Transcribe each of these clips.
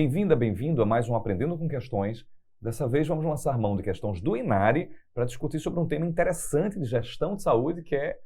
Bem-vinda, bem-vindo a mais um Aprendendo com Questões. Dessa vez vamos lançar mão de questões do Inari para discutir sobre um tema interessante de gestão de saúde, que é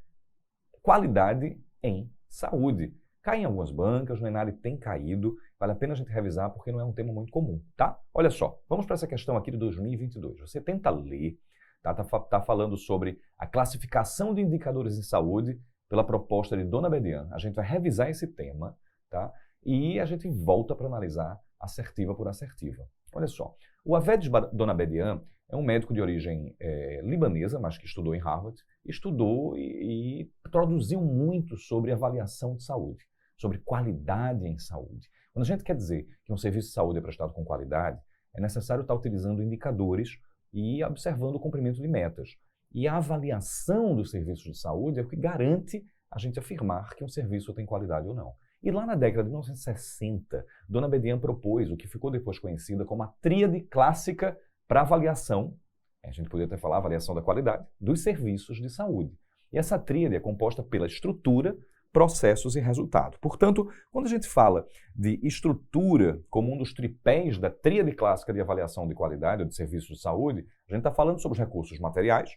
qualidade em saúde. Cai em algumas bancas, o Inari tem caído, vale a pena a gente revisar porque não é um tema muito comum, tá? Olha só, vamos para essa questão aqui de 2022. Você tenta ler, tá falando sobre a classificação de indicadores em saúde pela proposta de Dona Bedian. A gente vai revisar esse tema, tá? E a gente volta para analisar assertiva por assertiva. Olha só, o Aved Dona Bedian é um médico de origem libanesa, mas que estudou em Harvard, estudou e produziu muito sobre avaliação de saúde, sobre qualidade em saúde. Quando a gente quer dizer que um serviço de saúde é prestado com qualidade, é necessário estar utilizando indicadores e observando o cumprimento de metas. E a avaliação dos serviços de saúde é o que garante a gente afirmar que um serviço tem qualidade ou não. E lá na década de 1960, Dona Bedian propôs o que ficou depois conhecida como a tríade clássica para avaliação, a gente poderia até falar avaliação da qualidade, dos serviços de saúde. E essa tríade é composta pela estrutura, processos e resultado. Portanto, quando a gente fala de estrutura como um dos tripés da tríade clássica de avaliação de qualidade ou de serviços de saúde, a gente está falando sobre os recursos materiais,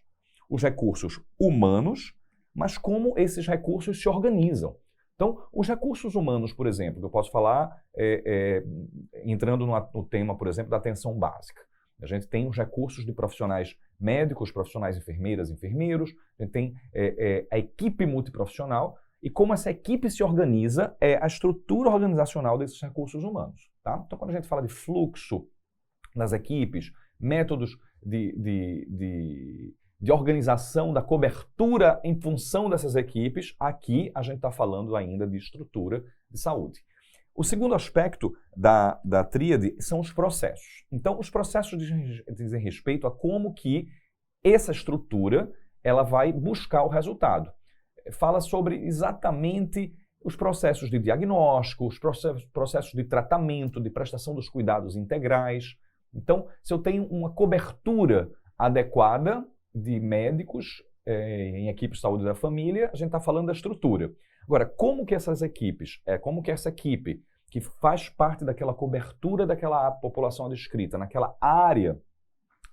os recursos humanos, mas como esses recursos se organizam. Então, os recursos humanos, por exemplo, que eu posso falar entrando no tema, por exemplo, da atenção básica. A gente tem os recursos de profissionais médicos, profissionais enfermeiras, enfermeiros, a gente tem a equipe multiprofissional e como essa equipe se organiza é a estrutura organizacional desses recursos humanos. Tá? Então, quando a gente fala de fluxo nas equipes, métodos de organização da cobertura em função dessas equipes, aqui a gente está falando ainda de estrutura de saúde. O segundo aspecto da tríade são os processos. Então, os processos dizem respeito a como que essa estrutura ela vai buscar o resultado. Fala sobre exatamente os processos de diagnóstico, os processos de tratamento, de prestação dos cuidados integrais. Então, se eu tenho uma cobertura adequada de médicos em equipes de saúde da família, a gente está falando da estrutura. Agora, como que essas equipes, como que essa equipe que faz parte daquela cobertura daquela população descrita, naquela área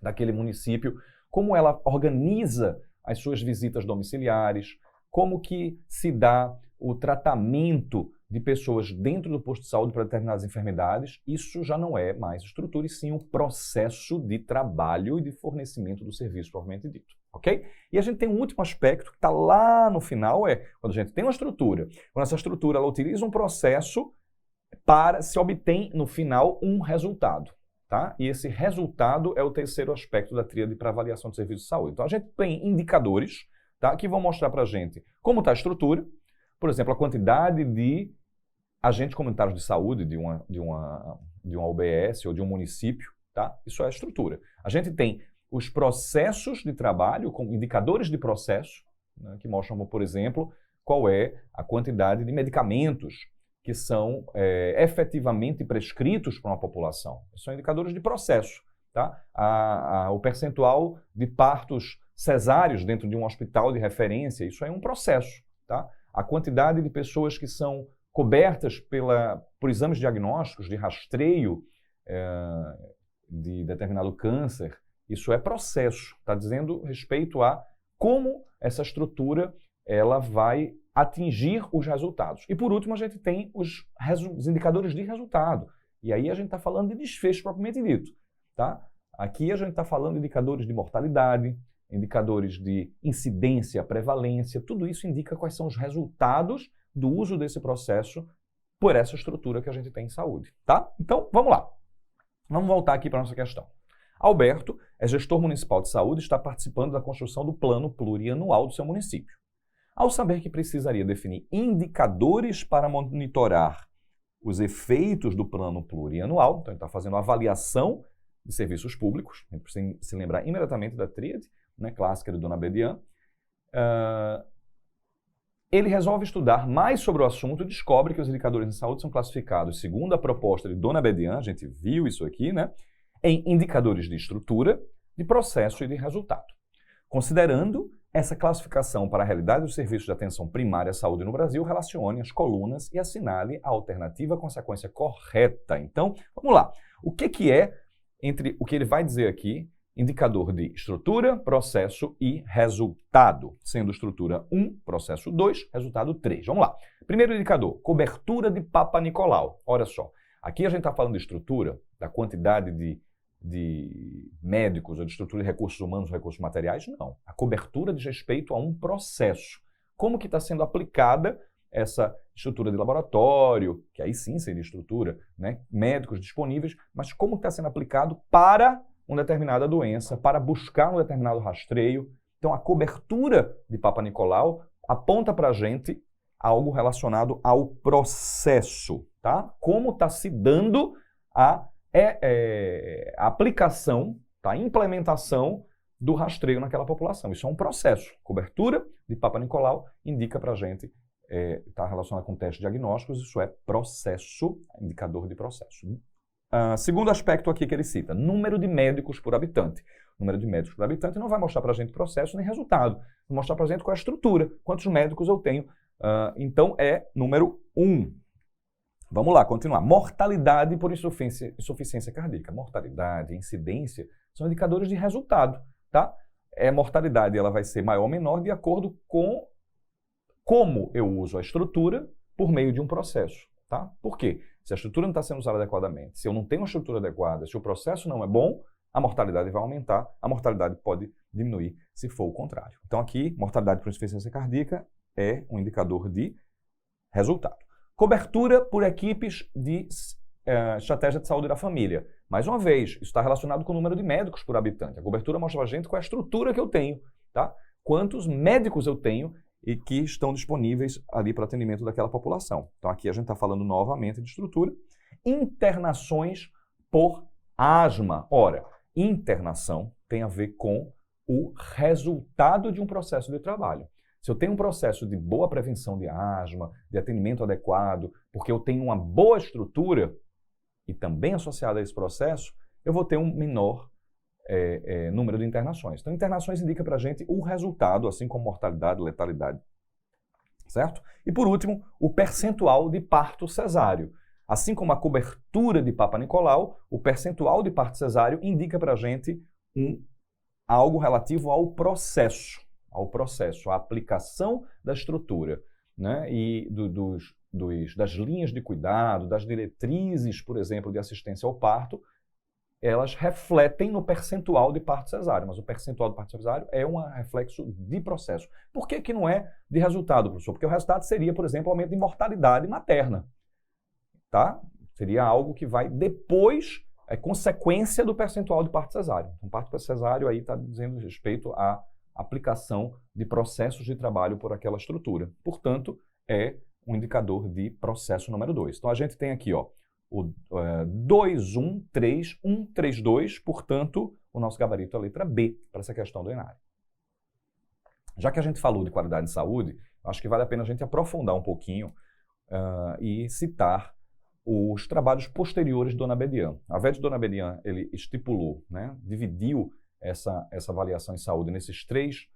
daquele município, como ela organiza as suas visitas domiciliares, como que se dá o tratamento de pessoas dentro do posto de saúde para determinadas enfermidades, isso já não é mais estrutura, e sim o processo de trabalho e de fornecimento do serviço propriamente dito, ok? E a gente tem um último aspecto que está lá no final, quando a gente tem uma estrutura, quando essa estrutura ela utiliza um processo para se obter no final um resultado, tá? E esse resultado é o terceiro aspecto da tríade para avaliação de serviço de saúde. Então a gente tem indicadores, tá, que vão mostrar para a gente como está a estrutura, por exemplo, a quantidade de agentes comunitários de saúde de uma UBS ou de um município, tá? Isso é a estrutura. A gente tem os processos de trabalho, com indicadores de processo, né, que mostram, por exemplo, qual é a quantidade de medicamentos que são efetivamente prescritos para uma população. Isso são indicadores de processo, tá? O percentual de partos cesáreos dentro de um hospital de referência, isso é um processo, tá? A quantidade de pessoas que são cobertas por exames diagnósticos de rastreio de determinado câncer, isso é processo, está dizendo respeito a como essa estrutura ela vai atingir os resultados. E por último, a gente tem os indicadores de resultado. E aí a gente está falando de desfecho propriamente dito. Tá? Aqui a gente está falando de indicadores de mortalidade, indicadores de incidência, prevalência, tudo isso indica quais são os resultados do uso desse processo por essa estrutura que a gente tem em saúde, tá? Então, vamos lá. Vamos voltar aqui para a nossa questão. Alberto é gestor municipal de saúde e está participando da construção do plano plurianual do seu município. Ao saber que precisaria definir indicadores para monitorar os efeitos do plano plurianual, então ele está fazendo avaliação de serviços públicos, a gente precisa se lembrar imediatamente da tríade, né, clássica de Dona Bedian, ele resolve estudar mais sobre o assunto e descobre que os indicadores de saúde são classificados, segundo a proposta de Dona Bedian, a gente viu isso aqui, né, em indicadores de estrutura, de processo e de resultado. Considerando essa classificação para a realidade dos serviços de atenção primária à saúde no Brasil, relacione as colunas e assinale a alternativa com a sequência correta. Então, vamos lá. O que é, entre o que ele vai dizer aqui, indicador de estrutura, processo e resultado, sendo estrutura 1, processo 2, resultado 3. Vamos lá. Primeiro indicador, cobertura de Papa Nicolau. Olha só, aqui a gente está falando de estrutura, da quantidade de médicos, ou de estrutura de recursos humanos, recursos materiais, não. A cobertura diz respeito a um processo. Como que está sendo aplicada essa estrutura de laboratório, que aí sim seria estrutura, né? Médicos disponíveis, mas como está sendo aplicado para uma determinada doença, para buscar um determinado rastreio. Então, a cobertura de Papa Nicolau aponta para a gente algo relacionado ao processo, tá? Como está se dando a aplicação, tá? A implementação do rastreio naquela população. Isso é um processo. Cobertura de Papa Nicolau indica para a gente, está relacionado com testes diagnósticos, isso é processo, indicador de processo. Segundo aspecto aqui que ele cita, número de médicos por habitante. Número de médicos por habitante não vai mostrar para a gente processo nem resultado. Vai mostrar para a gente qual é a estrutura, quantos médicos eu tenho. Então, é número 1. Vamos lá, continuar. Mortalidade por insuficiência cardíaca. Mortalidade, incidência, são indicadores de resultado, tá? Mortalidade ela vai ser maior ou menor de acordo com como eu uso a estrutura por meio de um processo, tá? Por quê? Se a estrutura não está sendo usada adequadamente, se eu não tenho uma estrutura adequada, se o processo não é bom, a mortalidade vai aumentar, a mortalidade pode diminuir se for o contrário. Então aqui, mortalidade por insuficiência cardíaca é um indicador de resultado. Cobertura por equipes de estratégia de saúde da família. Mais uma vez, isso está relacionado com o número de médicos por habitante. A cobertura mostra para a gente qual é a estrutura que eu tenho, tá? Quantos médicos eu tenho e que estão disponíveis ali para atendimento daquela população. Então aqui a gente está falando novamente de estrutura. Internações por asma. Ora, internação tem a ver com o resultado de um processo de trabalho. Se eu tenho um processo de boa prevenção de asma, de atendimento adequado, porque eu tenho uma boa estrutura e também associada a esse processo, eu vou ter um menor número de internações. Então, internações indica para a gente o resultado, assim como mortalidade, letalidade, certo? E por último, o percentual de parto cesáreo. Assim como a cobertura de Papa Nicolau, o percentual de parto cesáreo indica para a gente algo relativo ao processo, à aplicação da estrutura, né? E das linhas de cuidado, das diretrizes, por exemplo, de assistência ao parto, elas refletem no percentual de parto cesáreo, mas o percentual de parto cesáreo é um reflexo de processo. Por que não é de resultado, professor? Porque o resultado seria, por exemplo, aumento de mortalidade materna, tá? Seria algo que vai depois, consequência do percentual de parto cesáreo. Então, parto cesáreo aí está dizendo respeito à aplicação de processos de trabalho por aquela estrutura. Portanto, é um indicador de processo número 2. Então, a gente tem aqui, ó, o 213.132, portanto, o nosso gabarito é a letra B para essa questão do enário. Já que a gente falou de qualidade de saúde, acho que vale a pena a gente aprofundar um pouquinho e citar os trabalhos posteriores de Dona Bedian. Ao invés de Dona Bedian, ele estipulou, né, dividiu essa avaliação em saúde nesses 3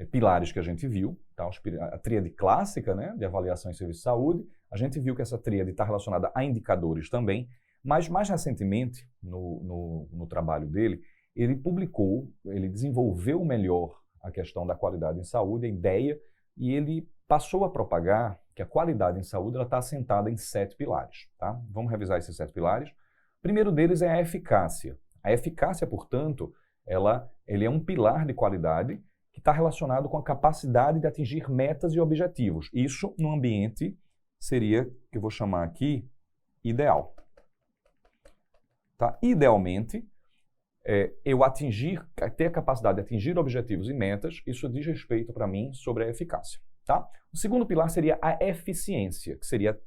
pilares que a gente viu, tá? A tríade clássica, né, de avaliação em serviço de saúde. A gente viu que essa tríade está relacionada a indicadores também, mas mais recentemente, no trabalho dele, ele desenvolveu melhor a questão da qualidade em saúde, a ideia, e ele passou a propagar que a qualidade em saúde está assentada em 7 pilares. Tá? Vamos revisar esses 7 pilares. O primeiro deles é a eficácia. A eficácia, portanto, ele é um pilar de qualidade que está relacionado com a capacidade de atingir metas e objetivos. Isso no ambiente seria, que eu vou chamar aqui, ideal. Tá? Idealmente, eu ter a capacidade de atingir objetivos e metas, isso diz respeito para mim sobre a eficácia. Tá? O segundo pilar seria a eficiência, que seria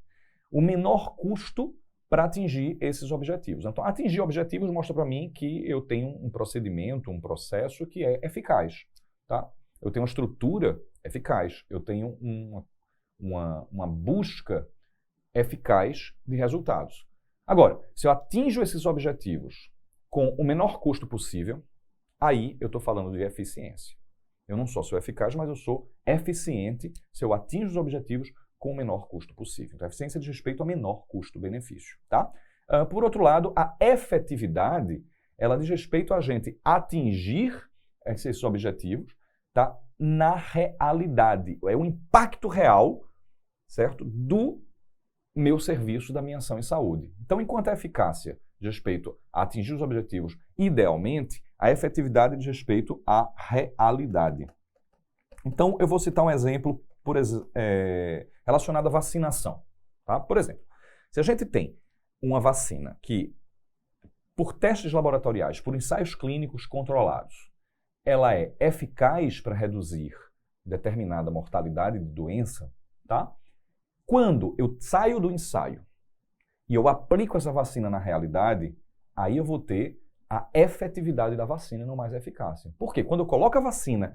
o menor custo para atingir esses objetivos. Então, atingir objetivos mostra para mim que eu tenho um procedimento, um processo que é eficaz. Tá? Eu tenho uma estrutura eficaz, eu tenho uma busca eficaz de resultados. Agora, se eu atinjo esses objetivos com o menor custo possível, aí eu estou falando de eficiência. Eu não só sou eficaz, mas eu sou eficiente se eu atingo os objetivos com o menor custo possível. Então, a eficiência diz respeito a menor custo-benefício, tá? Por outro lado, a efetividade, ela diz respeito a gente atingir esses objetivos, tá? Na realidade. É o impacto real, certo? Do meu serviço, da minha ação em saúde. Então, enquanto a eficácia diz respeito a atingir os objetivos idealmente, a efetividade diz respeito à realidade. Então, eu vou citar um exemplo relacionado à vacinação. Tá? Por exemplo, se a gente tem uma vacina que, por testes laboratoriais, por ensaios clínicos controlados, ela é eficaz para reduzir determinada mortalidade de doença, tá? Quando eu saio do ensaio e eu aplico essa vacina na realidade, aí eu vou ter a efetividade da vacina, não mais a eficácia. Por quê? Quando eu coloco a vacina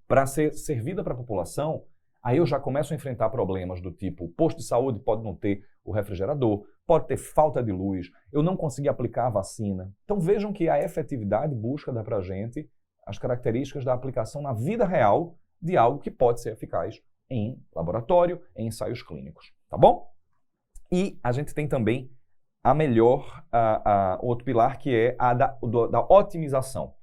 para ser servida para a população, aí eu já começo a enfrentar problemas do tipo, o posto de saúde pode não ter o refrigerador, pode ter falta de luz, eu não consegui aplicar a vacina. Então vejam que a efetividade busca dar para a gente as características da aplicação na vida real de algo que pode ser eficaz em laboratório, em ensaios clínicos, tá bom? E a gente tem também outro pilar, que é a da otimização.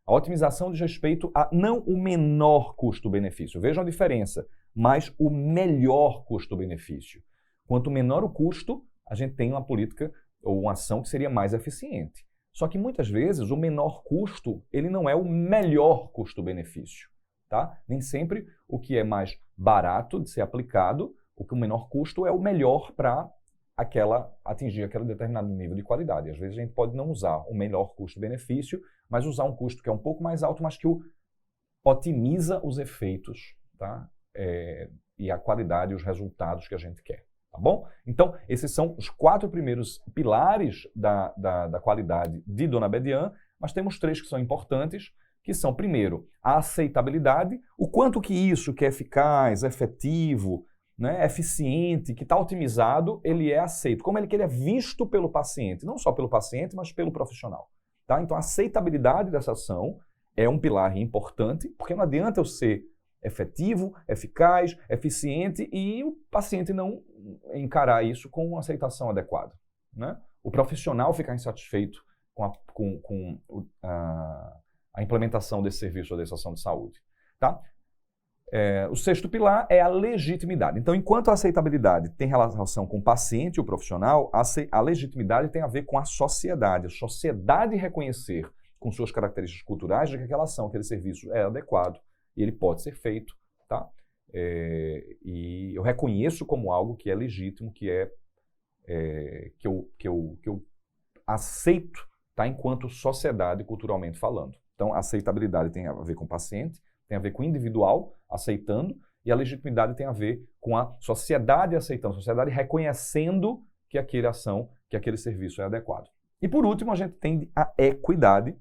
A otimização diz respeito a não o menor custo-benefício. Vejam a diferença, mas o melhor custo-benefício. Quanto menor o custo, a gente tem uma política ou uma ação que seria mais eficiente. Só que muitas vezes o menor custo, ele não é o melhor custo-benefício. Tá? Nem sempre o que é mais barato de ser aplicado, o que o menor custo é o melhor para atingir aquele determinado nível de qualidade. Às vezes a gente pode não usar o melhor custo-benefício, mas usar um custo que é um pouco mais alto, mas que otimiza os efeitos, tá? E a qualidade e os resultados que a gente quer. Tá bom? Então, esses são os 4 primeiros pilares da qualidade de Dona Bedian, mas temos 3 que são importantes, que são, primeiro, a aceitabilidade, o quanto que isso que é eficaz, efetivo, né, eficiente, que está otimizado, ele é aceito. Como que ele é visto pelo paciente, não só pelo paciente, mas pelo profissional. Tá? Então, a aceitabilidade dessa ação é um pilar importante, porque não adianta eu ser efetivo, eficaz, eficiente e o paciente não encarar isso com uma aceitação adequada. Né? O profissional ficar insatisfeito com a implementação desse serviço ou dessa ação de saúde. Tá? O 6º pilar é a legitimidade. Então, enquanto a aceitabilidade tem relação com o paciente e o profissional, a legitimidade tem a ver com a sociedade. A sociedade reconhecer com suas características culturais de que aquela ação, aquele serviço é adequado e ele pode ser feito. Tá? E eu reconheço como algo que é legítimo, que eu aceito, tá? Enquanto sociedade, culturalmente falando. Então, a aceitabilidade tem a ver com o paciente, tem a ver com o individual aceitando, e a legitimidade tem a ver com a sociedade aceitando, a sociedade reconhecendo que aquela ação, que aquele serviço é adequado. E por último, a gente tem a equidade,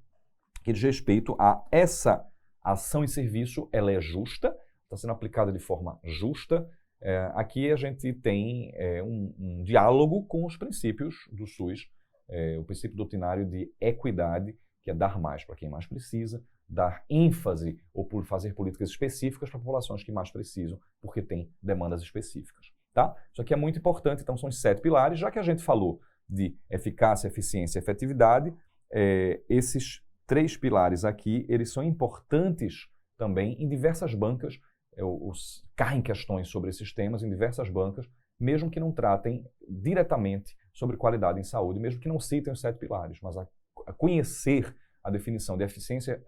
que diz respeito a essa ação e serviço, ela é justa, está sendo aplicada de forma justa. Aqui a gente tem um diálogo com os princípios do SUS, o princípio doutrinário de equidade, que é dar mais para quem mais precisa, dar ênfase ou por fazer políticas específicas para populações que mais precisam, porque tem demandas específicas. Tá? Isso aqui é muito importante, então são os 7 pilares. Já que a gente falou de eficácia, eficiência e efetividade, esses 3 pilares aqui, eles são importantes também em diversas bancas, caem questões sobre esses temas em diversas bancas, mesmo que não tratem diretamente sobre qualidade em saúde, mesmo que não citem os 7 pilares, mas a conhecer a definição de eficiência,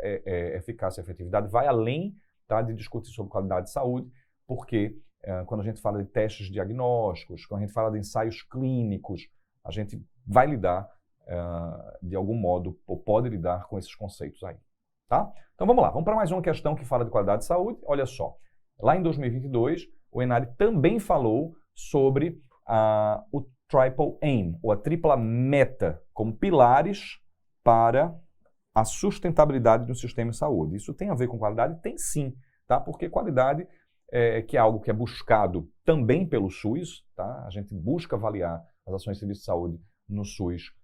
eficácia e efetividade vai além, tá, de discutir sobre qualidade de saúde, porque quando a gente fala de testes diagnósticos, quando a gente fala de ensaios clínicos, a gente vai lidar de algum modo, ou pode lidar com esses conceitos aí. Tá? Então vamos lá, vamos para mais uma questão que fala de qualidade de saúde. Olha só, lá em 2022, o ENARE também falou sobre o Triple Aim, ou a tripla meta, como pilares para a sustentabilidade do sistema de saúde. Isso tem a ver com qualidade? Tem sim, tá? Porque qualidade que é algo que é buscado também pelo SUS, tá? A gente busca avaliar as ações de serviço de saúde no SUS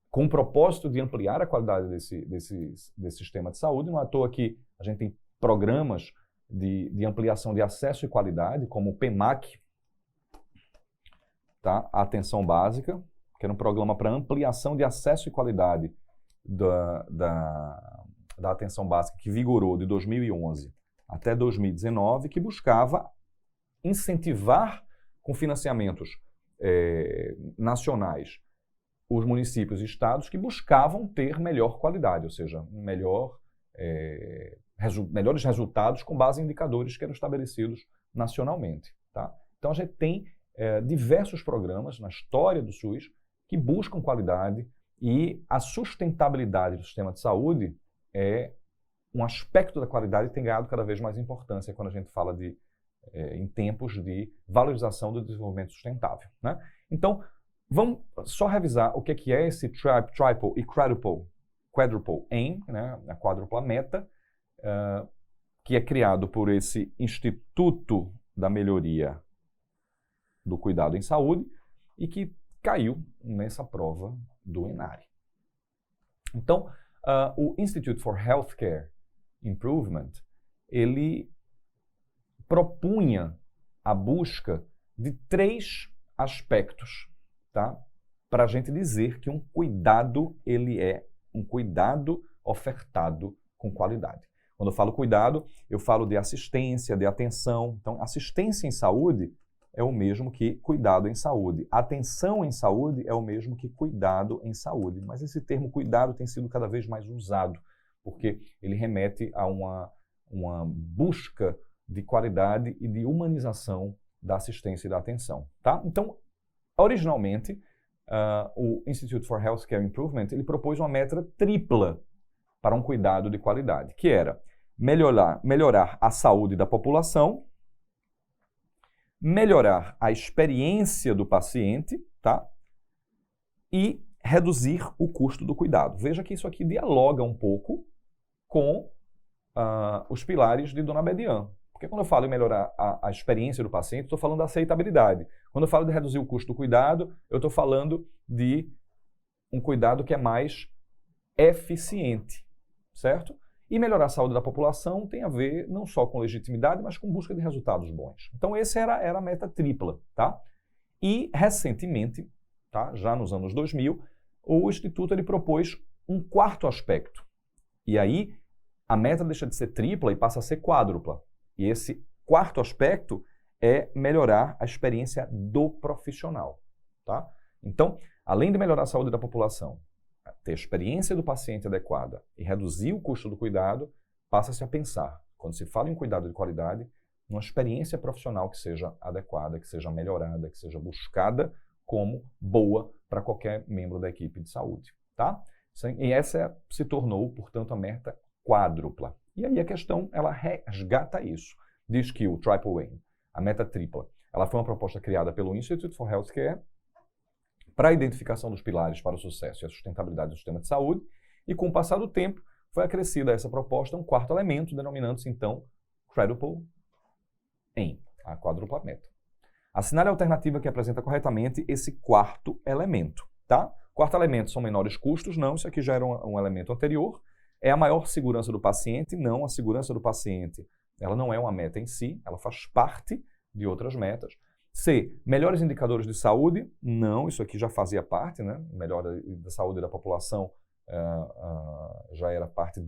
com o propósito de ampliar a qualidade desse sistema de saúde. Não é à toa que a gente tem programas de ampliação de acesso e qualidade, como o PEMAC, tá? A atenção básica, que era um programa para ampliação de acesso e qualidade da atenção básica, que vigorou de 2011 até 2019, que buscava incentivar com financiamentos nacionais os municípios e estados que buscavam ter melhor qualidade, ou seja, melhores resultados com base em indicadores que eram estabelecidos nacionalmente. Tá? Então, a gente tem diversos programas na história do SUS que buscam qualidade, e a sustentabilidade do sistema de saúde é um aspecto da qualidade que tem ganhado cada vez mais importância quando a gente fala em tempos de valorização do desenvolvimento sustentável. Né? Então, vamos só revisar o que é esse Triple e Quadruple Aim, né? A quádrupla meta, que é criado por esse Instituto da Melhoria do Cuidado em Saúde e que caiu nessa prova do ENARI. Então, o Institute for Healthcare Improvement, ele propunha a busca de 3 aspectos, tá? Para a gente dizer que um cuidado, ele é um cuidado ofertado com qualidade. Quando eu falo cuidado, eu falo de assistência, de atenção. Então, assistência em saúde é o mesmo que cuidado em saúde. Atenção em saúde é o mesmo que cuidado em saúde. Mas esse termo cuidado tem sido cada vez mais usado, porque ele remete a uma busca de qualidade e de humanização da assistência e da atenção. Tá? Então, originalmente, o Institute for Healthcare Improvement ele propôs uma meta tripla para um cuidado de qualidade, que era melhorar a saúde da população, melhorar a experiência do paciente, tá? E reduzir o custo do cuidado. Veja que isso aqui dialoga um pouco com os pilares de Dona Bedian. Porque quando eu falo em melhorar a experiência do paciente, estou falando da aceitabilidade. Quando eu falo de reduzir o custo do cuidado, eu estou falando de um cuidado que é mais eficiente, certo? E melhorar a saúde da população tem a ver não só com legitimidade, mas com busca de resultados bons. Então, essa era a meta tripla, tá? E, recentemente, tá? Já nos anos 2000, o Instituto ele propôs um 4º aspecto. E aí, a meta deixa de ser tripla e passa a ser quádrupla. E esse 4º aspecto é melhorar a experiência do profissional, tá? Então, além de melhorar a saúde da população, ter a experiência do paciente adequada e reduzir o custo do cuidado, passa-se a pensar, quando se fala em cuidado de qualidade, numa experiência profissional que seja adequada, que seja melhorada, que seja buscada como boa para qualquer membro da equipe de saúde, tá? E essa se tornou, portanto, a meta quádrupla. E aí a questão, ela resgata isso. Diz que o Triple Aim, a meta tripla, ela foi uma proposta criada pelo Institute for Healthcare para a identificação dos pilares para o sucesso e a sustentabilidade do sistema de saúde, e com o passar do tempo foi acrescida a essa proposta um 4º elemento, denominando-se então Quadruple Aim, a quádrupla meta. Assinale a alternativa que apresenta corretamente esse 4º elemento, tá? 4º elemento são menores custos, não, isso aqui já era um elemento anterior. É a maior segurança do paciente, não, a segurança do paciente, ela não é uma meta em si, ela faz parte de outras metas. C, melhores indicadores de saúde, não, isso aqui já fazia parte, né? Melhora da saúde da população já era parte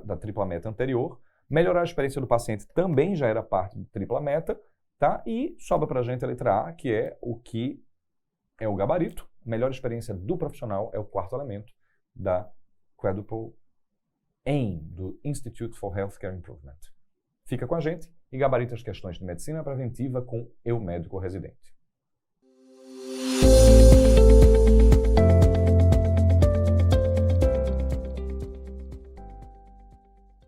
da tripla meta anterior. Melhorar a experiência do paciente também já era parte da tripla meta, tá? E sobra para a gente a letra A, que é o gabarito. Melhor experiência do profissional é o 4º elemento da Quadruple Aim, do Institute for Healthcare Improvement. Fica com a gente e gabarita as questões de medicina preventiva com Eu Médico Residente.